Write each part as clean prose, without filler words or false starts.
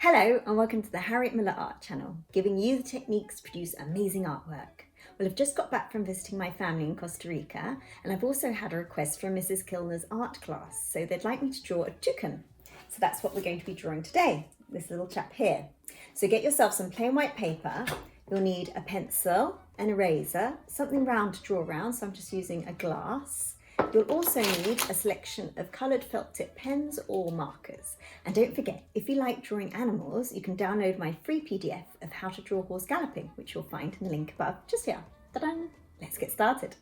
Hello and welcome to the Harriet Muller Art channel, giving you the techniques to produce amazing artwork. Well, I've just got back from visiting my family in Costa Rica, and I've also had a request from Mrs. Kilner's art class, so they'd like me to draw a toucan. So that's what we're going to be drawing today, this little chap here. So get yourself some plain white paper. You'll need a pencil, an eraser, something round to draw around, so I'm just using a glass. You'll also need a selection of coloured felt tip pens or markers. And don't forget, if you like drawing animals, you can download my free PDF of how to draw a horse galloping, which you'll find in the link above, just here. Ta-da! Let's get started.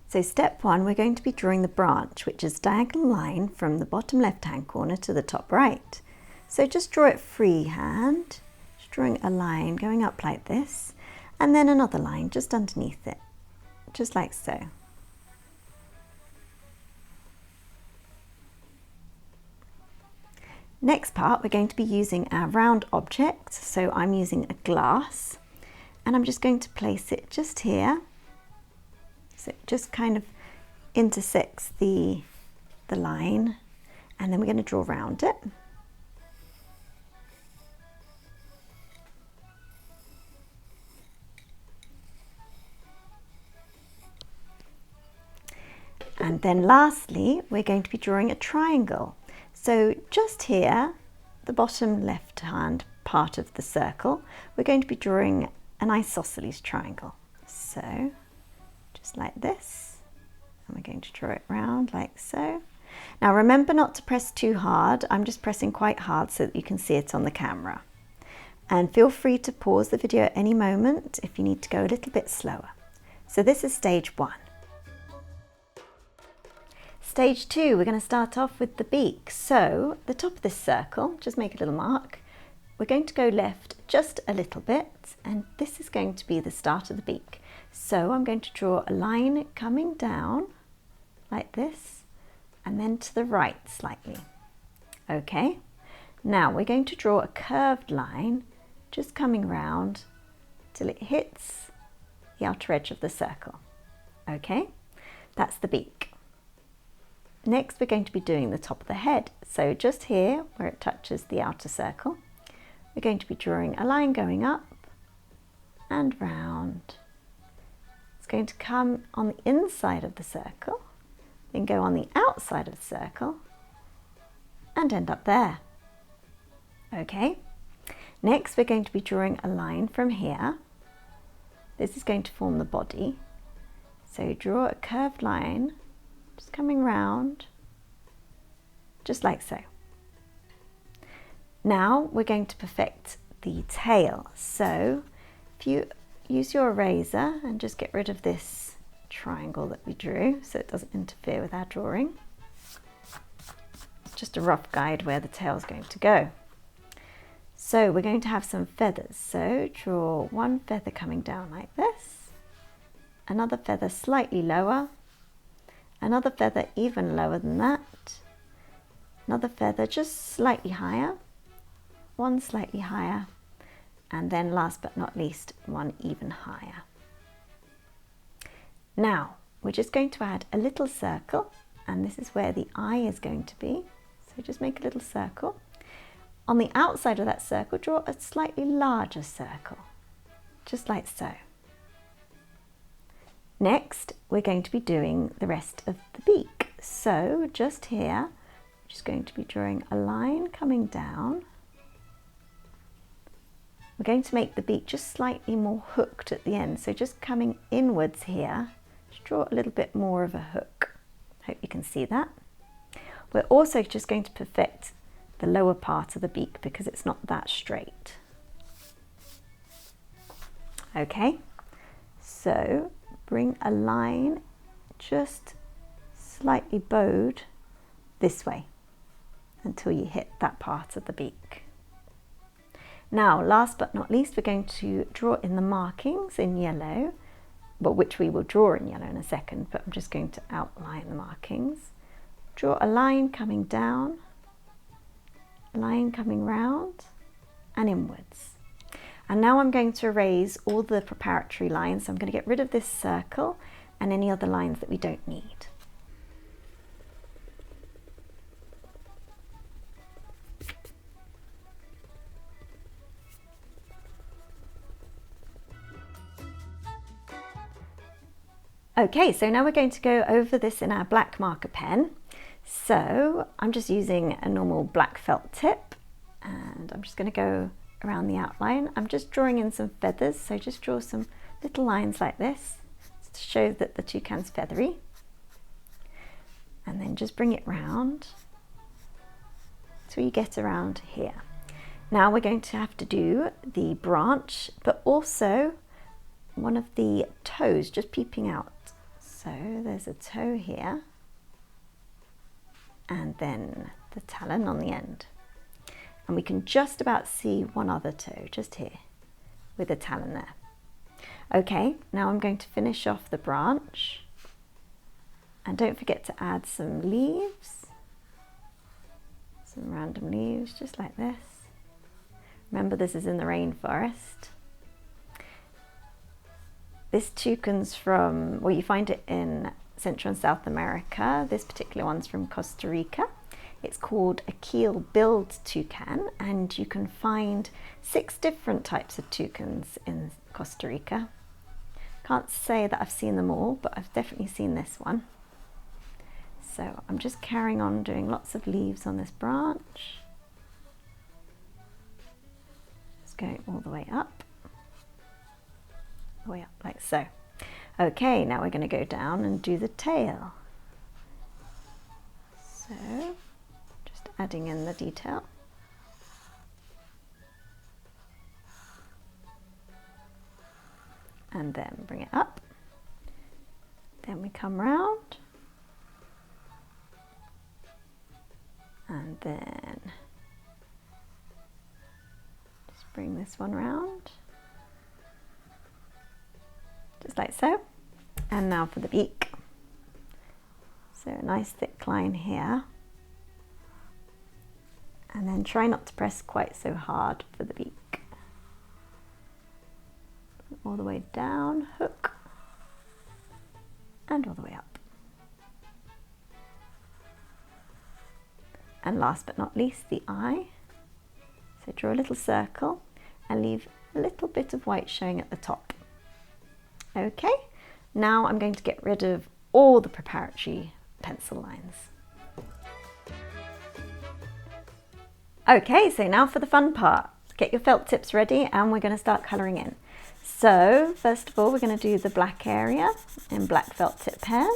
So step one, we're going to be drawing the branch, which is a diagonal line from the bottom left-hand corner to the top right. So just draw it freehand, just drawing a line going up like this, and then another line just underneath it, just like so. Next part, we're going to be using our round object, so I'm using a glass, and I'm just going to place it just here, so it just kind of intersects the line, and then we're going to draw around it. And then lastly, we're going to be drawing a triangle. So just here, the bottom left-hand part of the circle, we're going to be drawing an isosceles triangle. So just like this, and we're going to draw it round like so. Now remember not to press too hard. I'm just pressing quite hard so that you can see it on the camera. And feel free to pause the video at any moment if you need to go a little bit slower. So this is stage one. Stage two, we're going to start off with the beak. So the top of this circle, just make a little mark. We're going to go left just a little bit, and this is going to be the start of the beak. So I'm going to draw a line coming down like this, and then to the right slightly. Okay, now we're going to draw a curved line just coming round till it hits the outer edge of the circle. Okay, that's the beak. Next, we're going to be doing the top of the head. So just here, where it touches the outer circle, we're going to be drawing a line going up and round. It's going to come on the inside of the circle, then go on the outside of the circle, and end up there. Okay. Next, we're going to be drawing a line from here. This is going to form the body. So draw a curved line, just coming round, just like so. Now we're going to perfect the tail. So if you use your eraser and just get rid of this triangle that we drew so it doesn't interfere with our drawing. Just a rough guide where the tail is going to go. So we're going to have some feathers. So draw one feather coming down like this, another feather slightly lower, another feather even lower than that, another feather just slightly higher, one slightly higher, and then last but not least, one even higher. Now, we're just going to add a little circle, and this is where the eye is going to be. So just make a little circle. On the outside of that circle, draw a slightly larger circle, just like so. Next, we're going to be doing the rest of the beak. So just here, I'm just going to be drawing a line coming down. We're going to make the beak just slightly more hooked at the end. So just coming inwards here, just draw a little bit more of a hook. Hope you can see that. We're also just going to perfect the lower part of the beak because it's not that straight. Okay, so bring a line just slightly bowed this way until you hit that part of the beak. Now, last but not least, we're going to draw in the markings in yellow, but which we will draw in yellow in a second, but I'm just going to outline the markings. Draw a line coming down, a line coming round and inwards. And now I'm going to erase all the preparatory lines. So I'm going to get rid of this circle and any other lines that we don't need. Okay, so now we're going to go over this in our black marker pen. So I'm just using a normal black felt tip and I'm just going to go around the outline. I'm just drawing in some feathers, so just draw some little lines like this to show that the toucan's feathery. And then just bring it round till you get around here. Now we're going to have to do the branch, but also one of the toes just peeping out. So there's a toe here and then the talon on the end. And we can just about see one other toe just here with a talon there. Okay, now I'm going to finish off the branch. And don't forget to add some leaves, some random leaves just like this. Remember, this is in the rainforest. This toucan's from, well, you find it in Central and South America. This particular one's from Costa Rica. It's called a keel-billed toucan, and you can find 6 different types of toucans in Costa Rica. Can't say that I've seen them all, but I've definitely seen this one. So I'm just carrying on doing lots of leaves on this branch. Just going all the way up like so. Okay, now we're going to go down and do the tail. So just adding in the detail. And then bring it up. Then we come round. And then just bring this one round, just like so. And now for the beak. So a nice thick line here. And then try not to press quite so hard for the beak. All the way down, hook, and all the way up. And last but not least, the eye. So draw a little circle and leave a little bit of white showing at the top. Okay, now I'm going to get rid of all the preparatory pencil lines. Okay, so now for the fun part. Get your felt tips ready and we're going to start colouring in. So first of all, we're going to do the black area in black felt tip pen.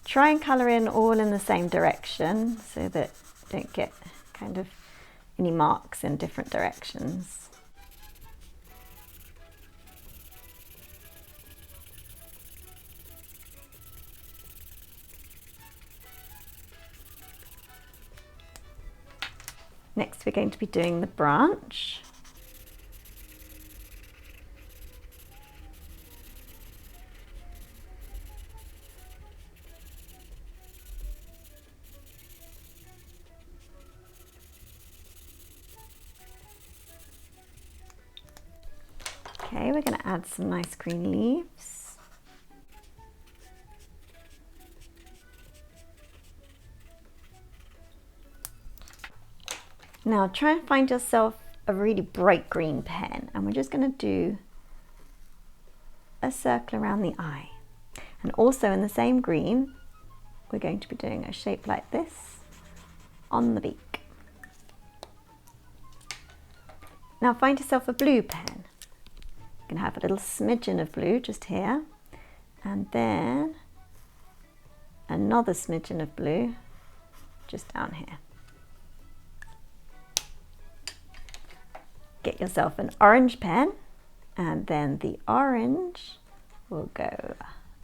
Try and colour in all in the same direction so that you don't get kind of any marks in different directions. Next we're going to be doing the branch. Okay, we're going to add some nice green leaves. Now try and find yourself a really bright green pen and we're just going to do a circle around the eye. And also in the same green, we're going to be doing a shape like this on the beak. Now find yourself a blue pen. You can have a little smidgen of blue just here, and then another smidgen of blue just down here. Get yourself an orange pen, and then the orange will go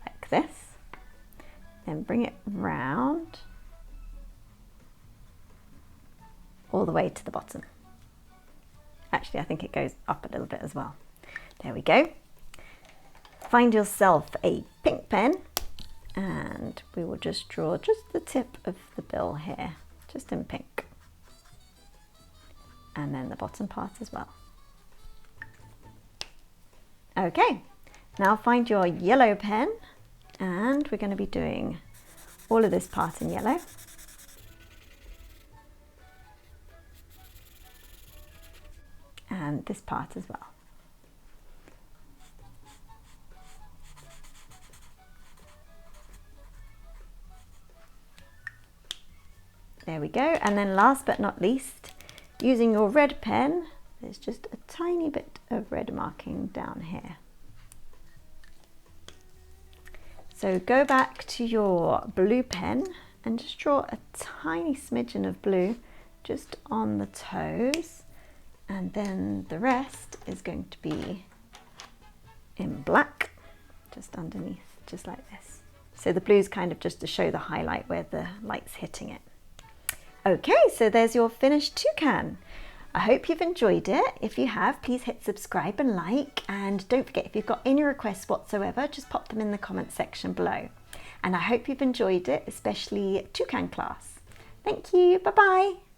like this. Then bring it round all the way to the bottom. Actually, I think it goes up a little bit as well. There we go. Find yourself a pink pen and we will just draw just the tip of the bill here, just in pink. And then the bottom part as well. Okay, now find your yellow pen and we're going to be doing all of this part in yellow. and this part as well. There we go. And then last but not least, using your red pen, there's just a tiny bit of red marking down here. So go back to your blue pen and just draw a tiny smidgen of blue just on the toes, and then the rest is going to be in black just underneath, just like this. So the blue's kind of just to show the highlight where the light's hitting it. Okay, so there's your finished toucan. I hope you've enjoyed it. If you have, please hit subscribe and like, and don't forget, if you've got any requests whatsoever, just pop them in the comment section below. And I hope you've enjoyed it, especially toucan class. Thank you, bye-bye.